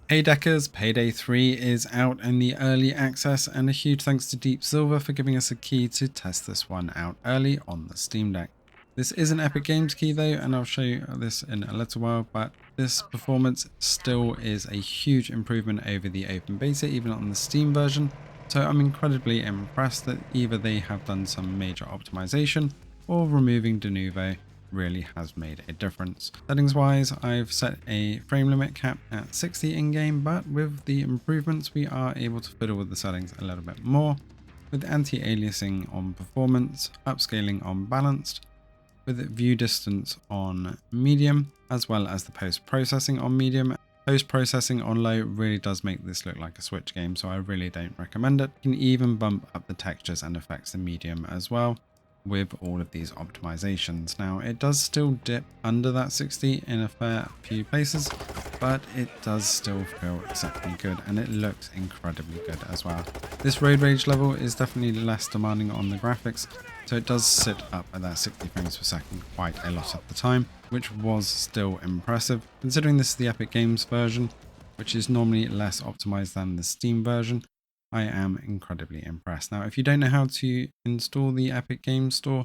Hey Deckers, Payday 3 is out in the early access, and a huge thanks to Deep Silver for giving us a key to test this one out early on the Steam Deck. This is an Epic Games key though, and I'll show you this in a little while, but this performance still is a huge improvement over the open beta, even on the Steam version. So I'm incredibly impressed that either they have done some major optimization or removing de novo really has made a difference. Settings wise, I've set a frame limit cap at 60 in game, but with the improvements we are able to fiddle with the settings a little bit more, with anti-aliasing on performance, upscaling on balanced, with view distance on medium, as well as the post-processing on medium. Post-processing on low really does make this look like a Switch game, so I really don't recommend it. You can even bump up the textures and effects to medium as well with all of these optimizations. Now it does still dip under that 60 in a fair few places, but it does still feel exceptionally good, and it looks incredibly good as well. This road rage level is definitely less demanding on the graphics, so it does sit up at that 60 frames per second quite a lot of the time, which was still impressive considering this is the Epic Games version, which is normally less optimized than the Steam version. I am incredibly impressed. Now, if you don't know how to install the Epic Games Store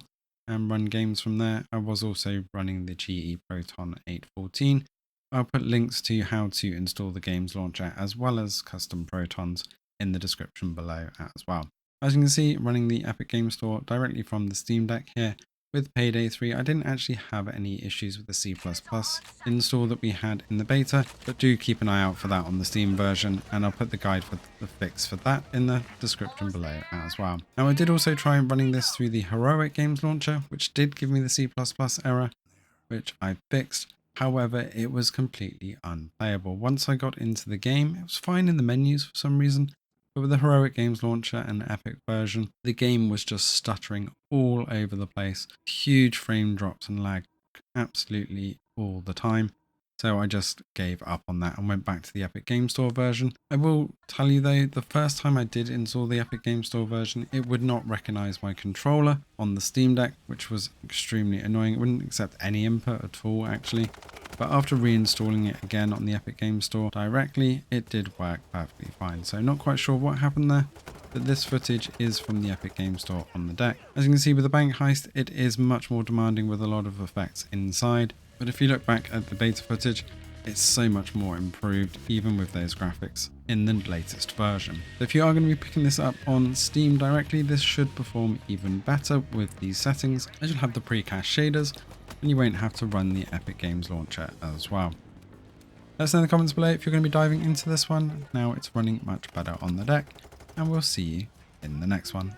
and run games from there, I was also running the GE Proton 814. I'll put links to how to install the games launcher as well as custom Protons in the description below as well. As you can see, running the Epic Games Store directly from the Steam Deck here with Payday 3, I didn't actually have any issues with the C++ install that we had in the beta, but do keep an eye out for that on the Steam version, and I'll put the guide for the fix for that in the description below as well. Now I did also try running this through the Heroic Games launcher, which did give me the C++ error, which I fixed. However, it was completely unplayable. Once I got into the game, it was fine in the menus for some reason, but with the Heroic Games launcher and Epic version, the game was just stuttering all over the place. Huge frame drops and lag absolutely all the time. So I just gave up on that and went back to the Epic Game Store version. I will tell you though, the first time I did install the Epic Game Store version, it would not recognize my controller on the Steam Deck, which was extremely annoying. It wouldn't accept any input at all actually. But after reinstalling it again on the Epic Game Store directly, it did work perfectly fine. So not quite sure what happened there, but this footage is from the Epic Game Store on the deck. As you can see with the bank heist, it is much more demanding with a lot of effects inside. But if you look back at the beta footage, it's so much more improved, even with those graphics in the latest version. So if you are going to be picking this up on Steam directly, this should perform even better with these settings, as you'll have the pre-cached shaders, and you won't have to run the Epic Games launcher as well. Let us know in the comments below if you're going to be diving into this one. Now it's running much better on the deck, and we'll see you in the next one.